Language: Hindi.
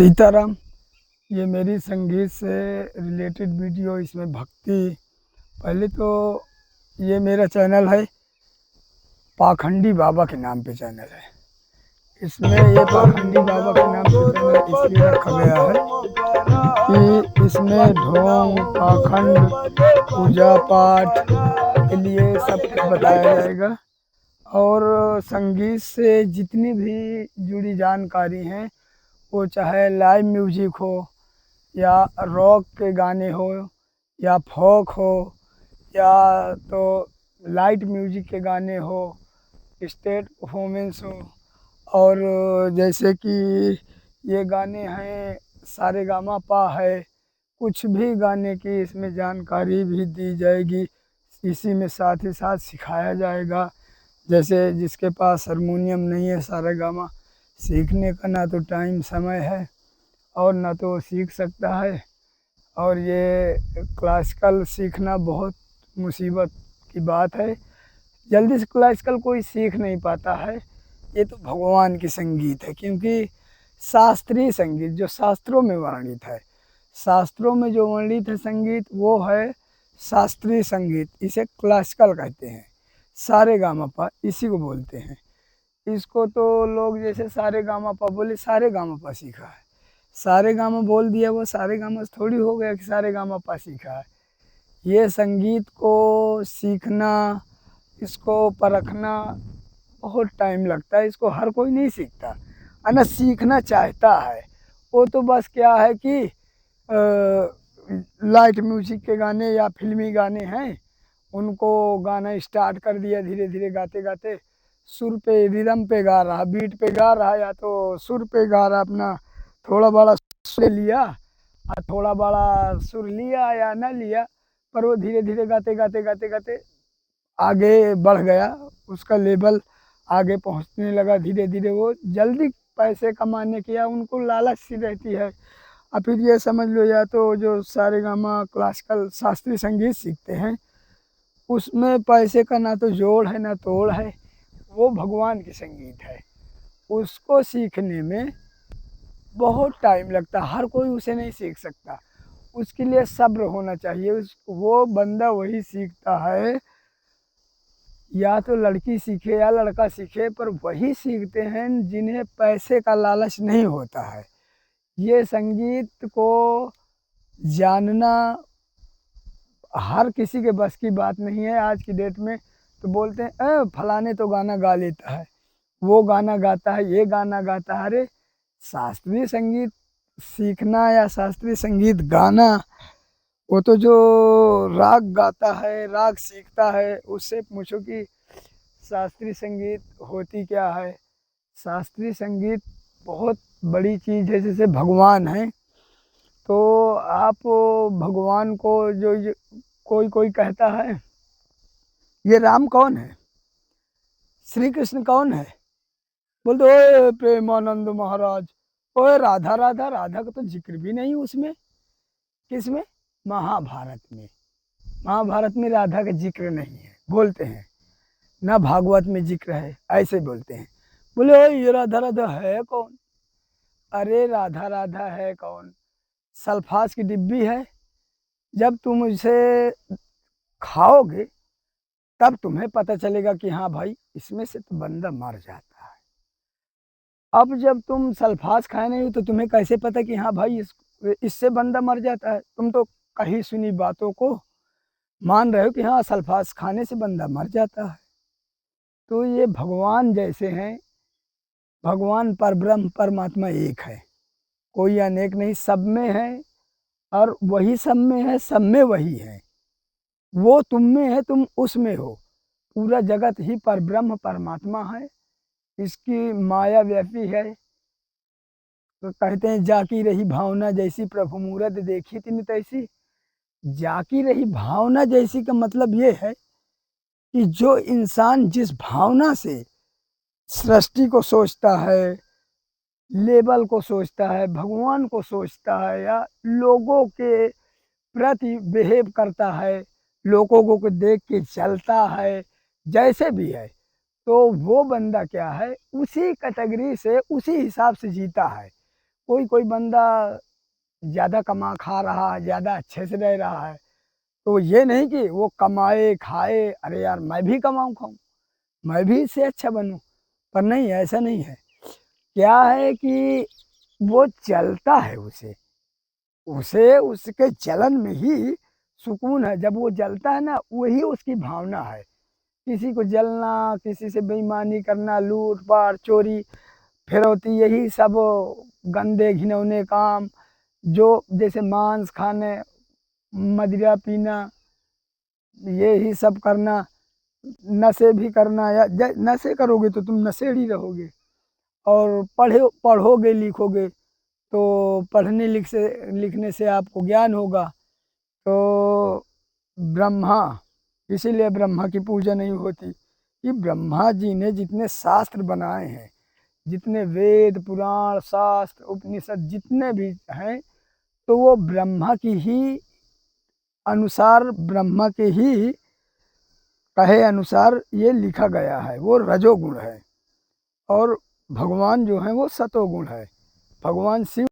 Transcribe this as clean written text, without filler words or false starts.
सीताराम। ये मेरी संगीत से रिलेटेड वीडियो, इसमें भक्ति। पहले तो ये मेरा चैनल है पाखंडी बाबा के नाम पे चैनल है। इसमें ये पाखंडी बाबा के नाम पे चैनल इसलिए रखा गया है कि इसमें ढोंग, पाखंड, पूजा पाठ के लिए सब कुछ बताया जाएगा और संगीत से जितनी भी जुड़ी जानकारी हैं, वो चाहे लाइव म्यूजिक हो या रॉक के गाने हो या फोक हो या तो लाइट म्यूजिक के गाने हो, स्टेज परफॉर्मेंस हो। और जैसे कि ये गाने हैं सारेगामापा है, कुछ भी गाने की इसमें जानकारी भी दी जाएगी। इसी में साथ ही साथ सिखाया जाएगा। जैसे जिसके पास हारमोनियम नहीं है, सारेगामा सीखने का ना तो टाइम समय है और ना तो सीख सकता है। और ये क्लासिकल सीखना बहुत मुसीबत की बात है। जल्दी से क्लासिकल कोई सीख नहीं पाता है। ये तो भगवान की संगीत है, क्योंकि शास्त्रीय संगीत जो शास्त्रों में वर्णित है, शास्त्रों में जो वर्णित है संगीत, वो है शास्त्रीय संगीत। इसे क्लासिकल कहते हैं। सारेगामापा इसी को बोलते हैं। इसको तो लोग जैसे सारेगामापा बोले, सारेगामापा सीखा है, सारेगामा बोल दिया, वो सारेगामा से थोड़ी हो गया कि सारेगामापा सीखा है। ये संगीत को सीखना, इसको परखना बहुत टाइम लगता है। इसको हर कोई नहीं सीखता है ना, सीखना चाहता है। वो तो बस क्या है कि लाइट म्यूजिक के गाने या फिल्मी गाने हैं, उनको गाना स्टार्ट कर दिया, धीरे धीरे गाते गाते सुर पे, रिदम पे गा रहा, बीट पे गा रहा, या तो सुर पे गा रहा, अपना थोड़ा बड़ा सुर लिया और थोड़ा बड़ा सुर लिया या ना लिया, पर वो धीरे धीरे गाते गाते गाते गाते आगे बढ़ गया, उसका लेवल आगे पहुंचने लगा। धीरे धीरे वो जल्दी पैसे कमाने की या उनको लालच सी रहती है। और फिर ये समझ लो, या तो जो सारेगामा क्लासिकल शास्त्रीय संगीत सीखते हैं, उसमें पैसे का ना तो जोड़ है ना तोड़ है। वो भगवान की संगीत है, उसको सीखने में बहुत टाइम लगता है। हर कोई उसे नहीं सीख सकता, उसके लिए सब्र होना चाहिए। वो बंदा वही सीखता है, या तो लड़की सीखे या लड़का सीखे, पर वही सीखते हैं जिन्हें पैसे का लालच नहीं होता है। ये संगीत को जानना हर किसी के बस की बात नहीं है। आज की डेट में तो बोलते हैं फलाने तो गाना गा लेता है, वो गाना गाता है, ये गाना गाता है। अरे शास्त्रीय संगीत सीखना या शास्त्रीय संगीत गाना, वो तो जो राग गाता है, राग सीखता है, उससे पूछो कि शास्त्रीय संगीत होती क्या है। शास्त्रीय संगीत बहुत बड़ी चीज़ है। जैसे भगवान है, तो आप भगवान को जो कोई कोई कहता है ये राम कौन है, श्री कृष्ण कौन है, बोलते ओए प्रेमानंद महाराज, ओए राधा राधा, राधा का तो जिक्र भी नहीं उसमें। किसमें? महाभारत में। महाभारत में राधा का जिक्र नहीं है, बोलते हैं ना। भागवत में जिक्र है, ऐसे बोलते हैं। बोले ओए ये राधा राधा है कौन? अरे राधा राधा है कौन? सल्फास की डिब्बी है। जब तुम उसे खाओगे तब तुम्हें पता चलेगा कि हाँ भाई, इसमें से तो बंदा मर जाता है। अब जब तुम सल्फास खाए नहीं हो तो तुम्हें कैसे पता कि हाँ भाई इससे बंदा मर जाता है? तुम तो कहीं सुनी बातों को मान रहे हो कि हाँ सल्फास खाने से बंदा मर जाता है। तो ये भगवान जैसे हैं, भगवान परब्रह्म परमात्मा एक है, कोई अनेक नहीं, सब में है और वही सब में है, सब में वही है। वो तुम में है, तुम उसमें हो। पूरा जगत ही परब्रह्म परमात्मा है, इसकी माया व्यापी है। तो कहते हैं जाकी रही भावना जैसी, प्रभु मूरत देखी तिन तैसी। जाकी रही भावना जैसी का मतलब ये है कि जो इंसान जिस भावना से सृष्टि को सोचता है, लेवल को सोचता है, भगवान को सोचता है, या लोगों के प्रति बिहेव करता है, लोगों को देख के चलता है, जैसे भी है, तो वो बंदा क्या है, उसी कैटेगरी से उसी हिसाब से जीता है। कोई कोई बंदा ज़्यादा कमा खा रहा है, ज़्यादा अच्छे से रह रहा है, तो ये नहीं कि वो कमाए खाए, अरे यार मैं भी कमाऊँ खाऊँ, मैं भी इससे अच्छा बनूँ, पर नहीं, ऐसा नहीं है। क्या है कि वो जलता है उसे, उसे उसके जलन में ही सुकून है। जब वो जलता है ना, वही उसकी भावना है। किसी को जलना, किसी से बेईमानी करना, लूट-पाट, चोरी, फिरौती, यही सब गंदे घिनौने काम, जो जैसे मांस खाने, मदिरा पीना, यही सब करना, नशे भी करना, या नशे करोगे तो तुम नशेड़ी रहोगे। और पढ़ोगे लिखोगे तो पढ़ने लिखने से आपको ज्ञान होगा। तो ब्रह्मा, इसीलिए ब्रह्मा की पूजा नहीं होती कि ब्रह्मा जी ने जितने शास्त्र बनाए हैं, जितने वेद पुराण शास्त्र उपनिषद जितने भी हैं, तो वो ब्रह्मा की ही अनुसार, ब्रह्मा के ही कहे अनुसार ये लिखा गया है। वो रजोगुण है और भगवान जो है वो सतोगुण है। भगवान शिव